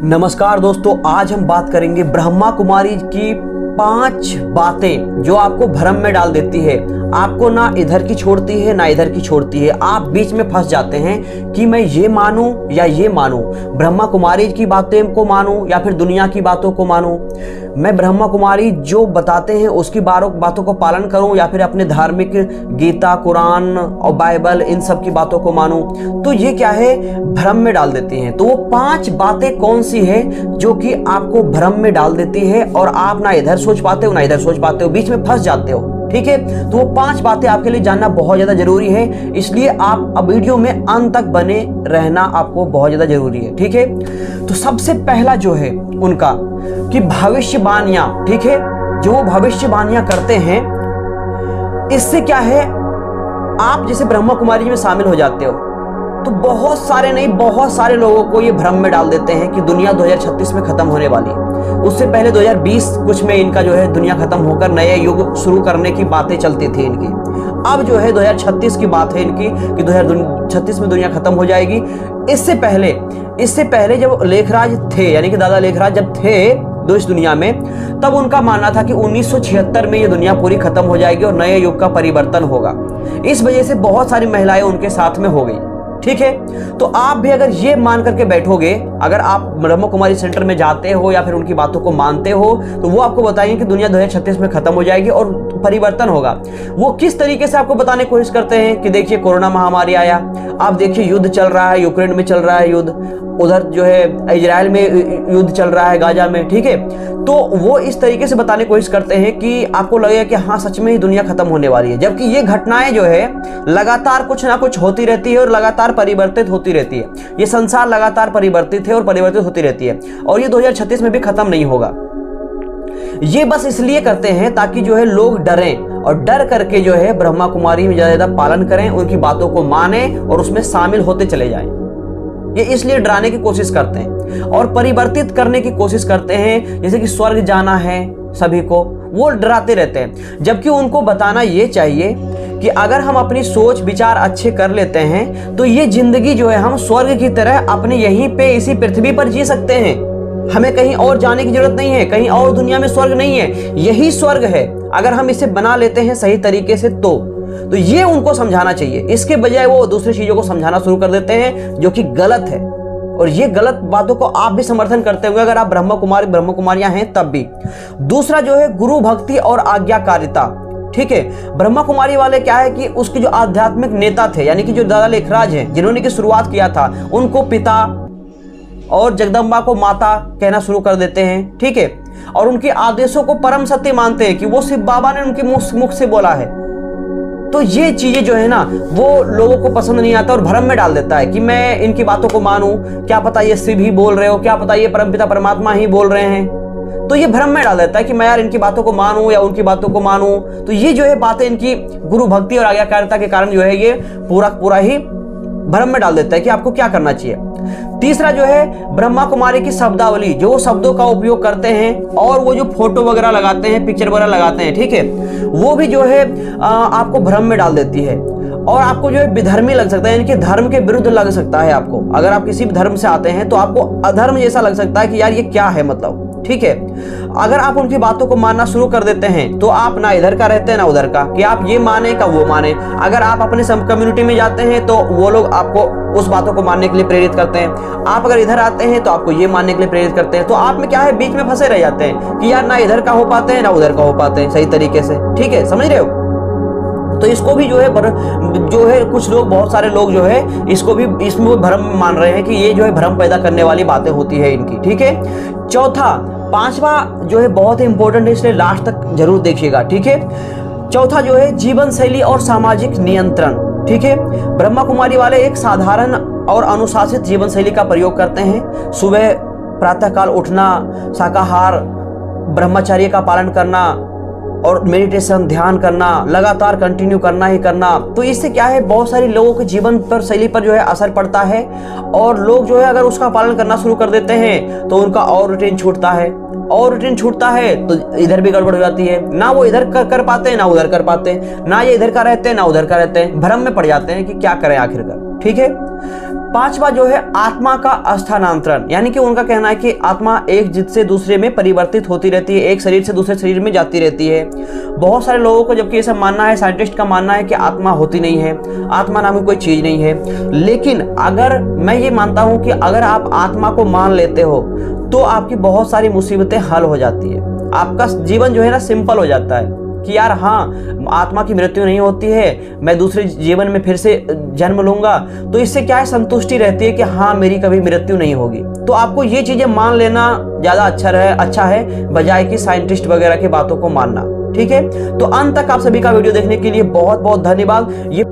नमस्कार दोस्तों, आज हम बात करेंगे ब्रह्मा कुमारी की 5 बातें जो आपको भ्रम में डाल देती है। आपको ना इधर की छोड़ती है ना इधर की छोड़ती है। आप बीच में फंस जाते हैं कि मैं ये मानूं या ये मानूं, ब्रह्मा कुमारी की बातें को मानूं या फिर दुनिया की बातों को मानूं। मैं ब्रह्मा कुमारी जो बताते हैं उसकी बातों को पालन करूं या फिर अपने धार्मिक गीता, कुरान और बाइबल इन सब की बातों को मानूं। तो ये क्या है, भ्रम में डाल देती हैं। तो वो 5 बातें कौन सी है जो कि आपको भ्रम में डाल देती है और आप ना इधर सोच पाते हो ना इधर सोच पाते हो, बीच में फंस जाते हो। ठीक है, तो वो 5 बातें आपके लिए जानना बहुत ज्यादा जरूरी है, इसलिए आप अब वीडियो में अंत तक बने रहना आपको बहुत ज्यादा जरूरी है। ठीक है, तो सबसे पहला जो है उनका कि भविष्यवाणियां, ठीक है, जो वो भविष्यवाणियां करते हैं, इससे क्या है, आप जैसे ब्रह्मा कुमारी में शामिल हो जाते हो तो बहुत सारे लोगों को ये भ्रम में डाल देते हैं कि दुनिया 2036 में खत्म होने वाली है। उससे पहले 2020 कुछ में इनका जो है दुनिया खत्म होकर नए युग शुरू करने की बातें चलती थी इनकी। अब जो है 2036 की बात है इनकी कि 2036 में दुनिया खत्म हो जाएगी। इससे पहले जब लेखराज थे, यानी कि दादा लेखराज जब थे इस दुनिया में, तब उनका मानना था कि 1976 में ये दुनिया पूरी खत्म हो जाएगी और नए युग का परिवर्तन होगा। इस वजह से बहुत सारी महिलाएं उनके साथ में हो गई। ठीक है, तो आप भी अगर ये मान करके बैठोगे, अगर आप ब्रह्मा कुमारी सेंटर में जाते हो या फिर उनकी बातों को मानते हो, तो वो आपको बताएंगे कि दुनिया 2036 में खत्म हो जाएगी और परिवर्तन होगा। वो किस तरीके से आपको बताने की कोशिश करते हैं कि देखिए कोरोना महामारी आया, आप देखिए युद्ध चल रहा है, यूक्रेन में चल रहा है युद्ध, उधर जो है इजराइल में युद्ध चल रहा है, गाजा में। ठीक है, तो वो इस तरीके से बताने की कोशिश करते हैं कि आपको लगेगा कि हाँ सच में ही दुनिया खत्म होने वाली है, जबकि ये घटनाएं जो है लगातार कुछ ना कुछ होती रहती है और लगातार परिवर्तित होती रहती है। ये संसार लगातार परिवर्तित है और परिवर्तित होती रहती है और ये 2036 में भी खत्म नहीं होगा। ये बस इसलिए करते हैं ताकि जो है लोग डरें और डर करके जो है ब्रह्मा कुमारी में ज्यादा पालन करें, उनकी बातों को माने और उसमें शामिल होते चले जाएं। ये इसलिए डराने की कोशिश करते हैं और परिवर्तित करने की कोशिश करते हैं, जैसे कि स्वर्ग जाना है सभी को, वो डराते रहते हैं। जबकि उनको बताना ये चाहिए कि अगर हम अपनी सोच विचार अच्छे कर लेते हैं तो ये जिंदगी जो है हम स्वर्ग की तरह अपने यहीं पे इसी पृथ्वी पर जी सकते हैं। हमें कहीं और जाने की जरूरत नहीं है, कहीं और दुनिया में स्वर्ग नहीं है, यही स्वर्ग है अगर हम इसे बना लेते हैं सही तरीके से। तो ये उनको समझाना चाहिए। इसके बजाय वो दूसरी चीजों को समझाना शुरू कर देते हैं जो कि गलत है, और ये गलत बातों को आप भी समर्थन करते होंगे अगर आप ब्रह्मा कुमारियां हैं तब भी। दूसरा जो है गुरु भक्ति और आज्ञाकारिता। ठीक है, ब्रह्मा कुमारी वाले क्या है कि उसके जो आध्यात्मिक नेता थे, यानी कि जो दादा लेखराज हैं जिन्होंने की शुरुआत किया था, उनको पिता और जगदम्बा को माता कहना शुरू कर देते हैं। ठीक है, और उनके आदेशों को परम सत्य मानते हैं कि वो सिर्फ बाबा ने उनके मुख से बोला है। तो ये चीजें जो है ना वो लोगों को पसंद नहीं आता और भ्रम में डाल देता है कि मैं इनकी बातों को मानूं, क्या पता ये शिव ही बोल रहे हो, क्या पता ये परमपिता परमात्मा ही बोल रहे हैं। तो ये भ्रम में डाल देता है कि मैं यार इनकी बातों को मानूं या उनकी बातों को मानूं। तो ये जो है बातें इनकी गुरु भक्ति और आज्ञाकारिता के कारण जो है ये पूरा ही भ्रम में डाल देता है कि आपको क्या करना चाहिए। तीसरा जो है ब्रह्मा कुमारी की शब्दावली, जो शब्दों का उपयोग करते हैं और वो जो फोटो वगैरह लगाते हैं, पिक्चर वगैरह लगाते हैं, ठीक है, वो भी जो है आपको भ्रम में डाल देती है और आपको जो है विधर्मी लग सकता है, यानी कि धर्म के विरुद्ध लग सकता है आपको। अगर आप किसी भी धर्म से आते हैं तो आपको अधर्म जैसा लग सकता है कि यार ये क्या है, मतलब। ठीक है, अगर आप उनकी बातों को मानना शुरू कर देते हैं तो आप ना इधर का रहते हैं ना उधर का, कि आप ये माने का वो माने। अगर आप अपने कम्युनिटी में जाते हैं तो वो लोग आपको उस बातों को मानने के लिए प्रेरित करते हैं, आप अगर इधर आते हैं तो आपको ये मानने के लिए प्रेरित करते हैं। तो आप में क्या है, बीच में फंसे रह जाते हैं कि यार ना इधर का हो पाते हैं ना उधर का हो पाते हैं सही तरीके से। ठीक है, समझ रहे हो। तो इसको भी जो है कुछ लोग, बहुत सारे लोग जो है इसको भी इसमें भ्रम मान रहे हैं कि ये जो है भ्रम पैदा करने वाली बातें होती है इनकी। ठीक है, पांचवा जो है बहुत ही इंपॉर्टेंट है, इसलिए लास्ट तक जरूर देखिएगा। ठीक है, चौथा जो है जीवन शैली और सामाजिक नियंत्रण। ठीक है, ब्रह्मा कुमारी वाले एक साधारण और अनुशासित जीवन शैली का प्रयोग करते हैं। सुबह प्रातःकाल उठना, शाकाहार, ब्रह्मचर्य का पालन करना और मेडिटेशन, ध्यान करना, लगातार कंटिन्यू करना ही करना। तो इससे क्या है, बहुत सारे लोगों के जीवन पर, शैली पर जो है असर पड़ता है और लोग जो है अगर उसका पालन करना शुरू कर देते हैं तो उनका और रूटीन छूटता है, और रूटीन छूटता है तो इधर भी गड़बड़ हो जाती है, ना वो इधर कर पाते हैं ना उधर कर पाते हैं, ना ये इधर का रहते हैं ना उधर का रहते हैं, भ्रम में पड़ जाते हैं कि क्या करें आखिरकार। ठीक है, पांचवा जो है आत्मा का स्थानांतरण, यानी कि उनका कहना है कि आत्मा एक जिद से दूसरे में परिवर्तित होती रहती है, एक शरीर से दूसरे शरीर में जाती रहती है। बहुत सारे लोगों को जबकि ये सब मानना है, साइंटिस्ट का मानना है कि आत्मा होती नहीं है, आत्मा नाम की कोई चीज नहीं है। लेकिन अगर मैं ये मानता हूं कि अगर आप आत्मा को मान लेते हो तो आपकी बहुत सारी मुसीबतें हल हो जाती है, आपका जीवन जो है ना सिंपल हो जाता है कि यार हाँ, आत्मा की मृत्यु नहीं होती है, मैं दूसरे जीवन में फिर से जन्म लूंगा, तो इससे क्या है, संतुष्टि रहती है कि हाँ मेरी कभी मृत्यु नहीं होगी। तो आपको ये चीजें मान लेना ज्यादा अच्छा है बजाय कि साइंटिस्ट वगैरह की बातों को मानना। ठीक है, तो अंत तक आप सभी का वीडियो देखने के लिए बहुत बहुत धन्यवाद। ये